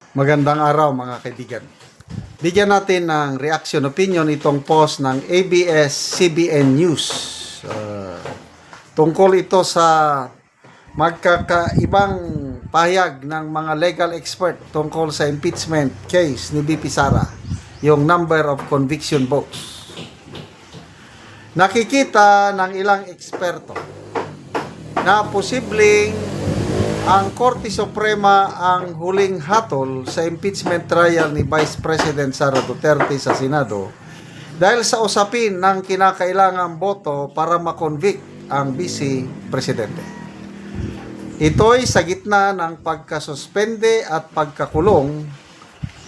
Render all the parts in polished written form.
Magandang araw mga kaibigan. Bigyan natin ng reaction opinion itong post ng ABS-CBN News. Tungkol ito sa magkakaibang pahayag ng mga legal expert tungkol sa impeachment case ni VP Sara, yung number of conviction votes. Nakikita ng ilang eksperto na posibleng ang Korte Suprema ang huling hatol sa impeachment trial ni Vice President Sara Duterte sa Senado dahil sa usapin ng kinakailangang boto para makonvict ang Vice Presidente. Ito'y sa gitna ng pagkasuspende at pagkakulong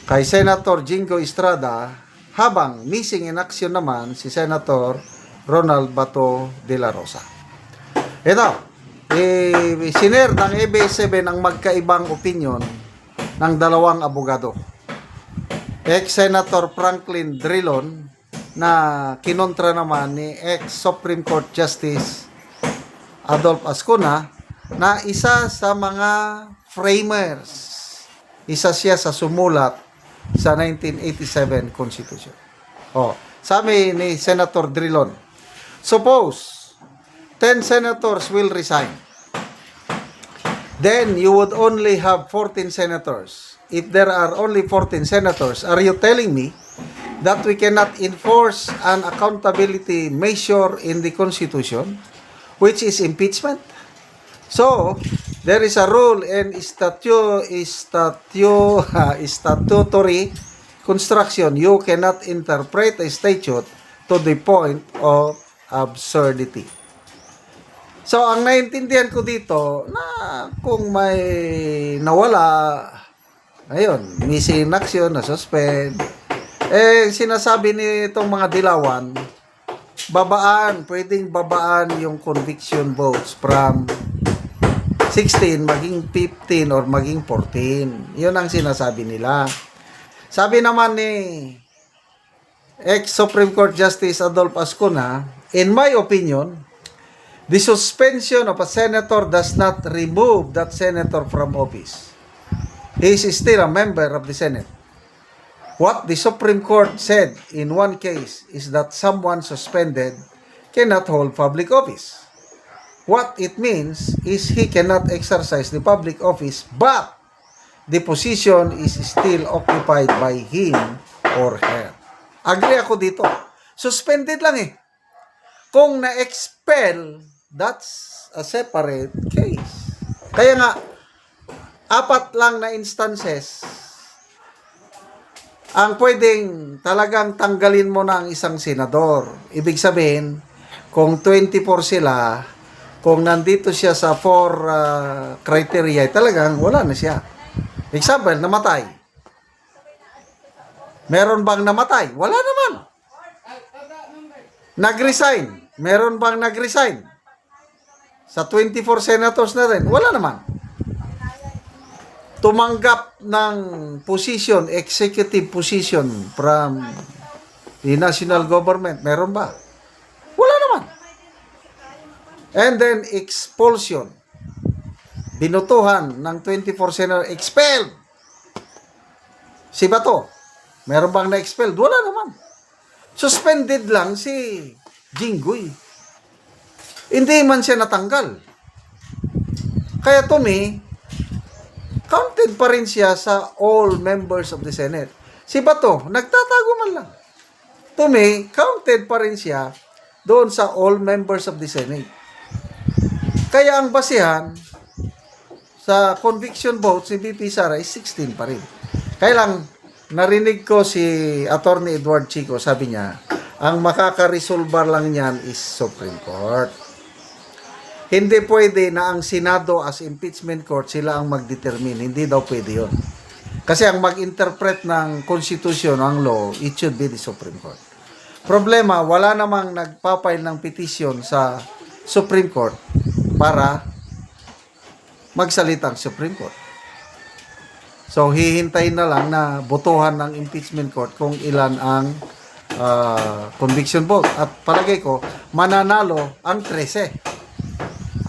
kay Senator Jingo Estrada habang missing in action naman si Senator Ronald Bato de la Rosa. Ito, siner ng ABS-CBN ang magkaibang opinion ng dalawang abogado. Ex-Senator Franklin Drilon na kinontra naman ni ex-Supreme Court Justice Adolph Ascuna na isa sa mga framers. Isa siya sa sumulat sa 1987 Constitution. Sabi ni Senator Drilon, suppose 10 senators will resign. Then you would only have 14 senators. If there are only 14 senators, are you telling me that we cannot enforce an accountability measure in the Constitution, which is impeachment? So, there is a rule in statutory construction. You cannot interpret a statute to the point of absurdity. So, ang naiintindihan ko dito, na kung may nawala, ayun, missing in action, na-suspend, sinasabi nitong mga dilawan, pwedeng babaan yung conviction votes from 16 maging 15 or maging 14. Yun ang sinasabi nila. Sabi naman ni ex-Supreme Court Justice Adolph Ascuna, in my opinion, the suspension of a senator does not remove that senator from office. He is still a member of the Senate. What the Supreme Court said in one case is that someone suspended cannot hold public office. What it means is he cannot exercise the public office, but the position is still occupied by him or her. Agree ako dito. Suspended lang eh. Kung na-expel, that's a separate case. Kaya nga, 4 lang na instances ang pwedeng talagang tanggalin mo ng isang senador. Ibig sabihin, kung 24 sila, kung nandito siya sa 4 criteria, talagang wala na siya. Example, namatay. Meron bang namatay? Wala naman. Nag-resign. Meron bang nag-resign? Sa 24 senators na rin, wala naman. Tumanggap ng position, executive position from the national government, meron ba? Wala naman. And then, expulsion. Binutuhan ng 24 senators, expelled. Si Bato, meron bang na-expelled? Wala naman. Suspended lang si Jinggoy. Hindi man siya natanggal. Kaya to me, counted pa rin siya sa all members of the Senate. Si Bato, nagtatago man lang. To me, counted pa rin siya doon sa all members of the Senate. Kaya ang basihan sa conviction votes ni VP Sara is 16 pa rin. Kaya lang, narinig ko si Attorney Edward Chico, sabi niya, ang makakaresolbar lang niyan is Supreme Court. Hindi pwede na ang Senado as impeachment court sila ang mag-determine. Hindi daw pwede yun. Kasi ang mag-interpret ng Constitution, ang law, it should be the Supreme Court. Problema, wala namang nagpapile ng petition sa Supreme Court para magsalitang Supreme Court. So, hihintayin na lang na botohan ng impeachment court kung ilan ang conviction vote. At palagay ko, mananalo ang 13.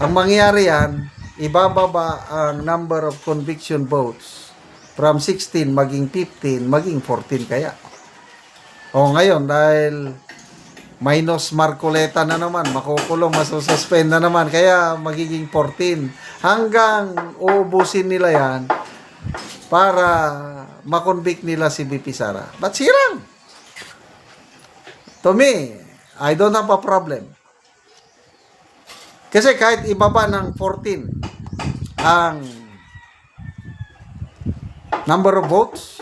Ang mangyayari yan, ibababa ang number of conviction votes From 16 maging 15, maging 14 kaya. O ngayon, dahil minus Marcoleta na naman, makukulong, masususpend na naman, kaya magiging 14. Hanggang uubusin nila yan para makonvict nila si BP Sara. But sirang. To me, I don't have a problem. Kasi kahit ibaba ng 14 ang number of votes,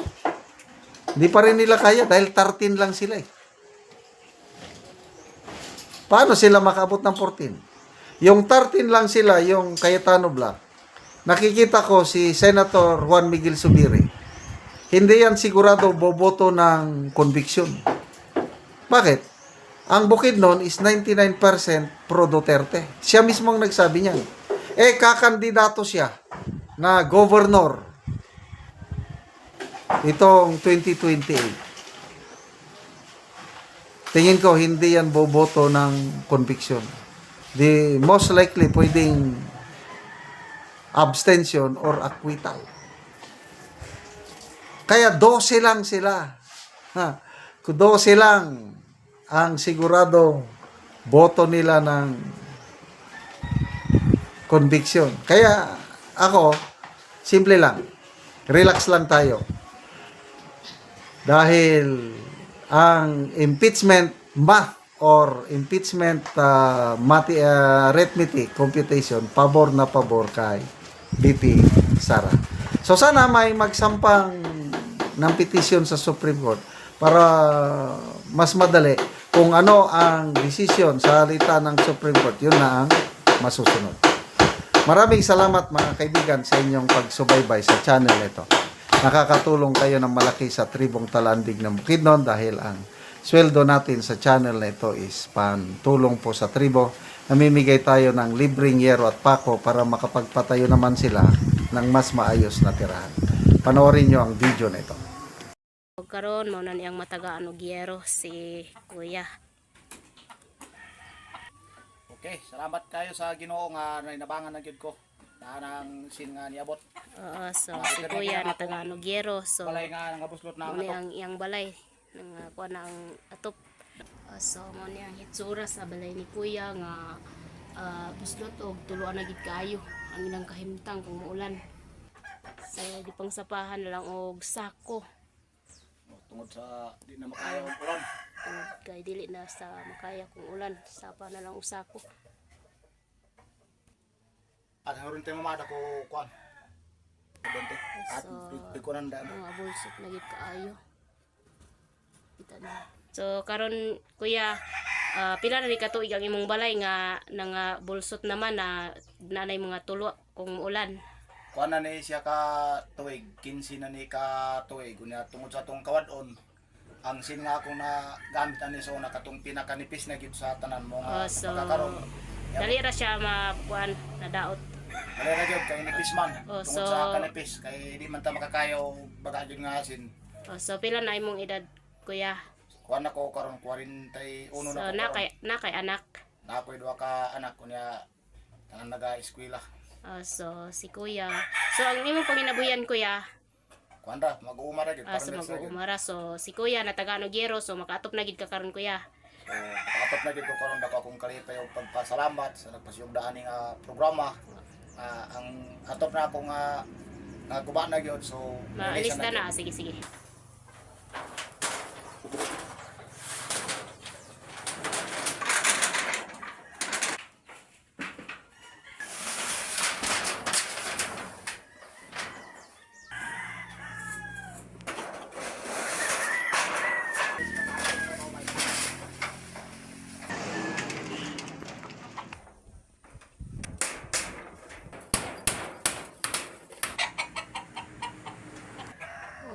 hindi pa rin nila kaya dahil 13 lang sila eh. Paano sila makaabot ng 14? Yung 13 lang sila, yung Cayetano Black, nakikita ko si Senator Juan Miguel Zubiri, hindi yan sigurado boboto ng conviction. Bakit? Ang Bukidnon is 99% pro Duterte. Siya mismo ang nagsabi niyan. Kakandidato siya na governor itong 2028. Tingin ko, hindi yan boboto ng conviction. The most likely, pwedeng abstention or acquittal. Kaya 12 lang sila. 12 lang ang sigurado boto nila ng conviction. Kaya ako, simple lang. Relax lang tayo. Dahil ang impeachment math or impeachment arithmetic computation, pabor na pabor kay BP Sara. So sana may magsampang ng petition sa Supreme Court para mas madali kung ano ang desisyon sa halita ng Supreme Court, yun na ang masusunod. Maraming salamat mga kaibigan sa inyong pagsubaybay sa channel ito. Nakakatulong kayo ng malaki sa tribong Talandig ng Bukidnon dahil ang sweldo natin sa channel na ito is pantulong po sa tribo. Namimigay tayo ng libreng yero at pako para makapagpatayo naman sila ng mas maayos na tirahan. Panoorin nyo ang video na ito. Karon mao na niyang matagaan og yero si Kuya. Okay, salamat kayo sa Ginoo nga nainabangan na gyud ko. Nang sin nga niabot. Oo, so si Kuya natagaan og yero. So Balay nga nangabuslot na mao ako. ang iyang balay nang kuha na ang atop. So mao ni ang hitsura sa balay ni Kuya nga buslot og tuluan na gid kaayo ang ilang kahimtang kung muulan. So di pang sapahan na lang og sako. Tungod sa di na makayo ang ulan. Kay dili na sa makaya kung ulan, sapa na lang og sako. At haron tayo mamada ko kuan. Bente. At So, bikunan da. mga bulsot na gid kaayo. Kita na. So karon Kuya, pila na ni katuig ang imong balay nga nanga bulsot naman na nanay mga tulo kung ulan. Kuan na ni siya ka tuig, 15 na ni ka tuig. Unya tungod sa tong kawadon, ang sin nga akong na gamit ani so na katong pinakanipis na gyud sa tanan mo nga So pagkakaroon. dali ra siya makuan na daot. Dali ra gyud kay nipis man. Oh, Tungod so- sa kanipis kay di man ta makakayo baga gyud nga asin. So pila na imong edad Kuya? Kuan ako karon 41 So na ko. na kay anak. Na ako'y duha ka anak kunya tangan naga-eskwela. So si Kuya. So ang imong panginabuhian Kuya, Kuan ra mag-uuma ra gyud so mag-uumara. So si Kuya natagaan og yero, so makaatop na gid ka karon Kuya. So atop na gyud ko karon dako akong kalipay og pagpasalamat sa nagpasiyugdaan nga programa. Ang atop na ako nga naguba na gyud so Maalis nalisa na gyud. sige sige.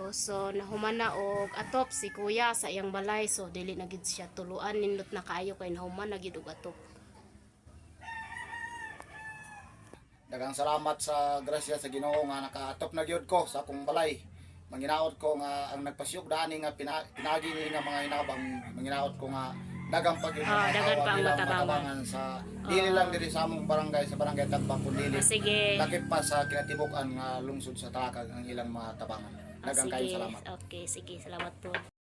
So nahuman na og atop si Kuya sa iyang balay, so dili na gid siya tuluan, nindot na kaayo kay nahuman na gid og atop. Daghang salamat sa grasya sa Ginoo nga nakaatop na gyud ko sa akong balay. Manginaot ko nga ang nagpasiyugdaan nga pinagi ni nga mga hinabang manginaot ko nga dagang pag dagan pa ang ilang matabangan. sa dili lang diri sa among barangay sa barangay Tagbang kun dili. Sige. Lakip pa sa kinatibukan nga lungsod sa Talakag ang ilang mga tabangan. Dagang kayo Sige. salamat. Okay, sige. Salamat po.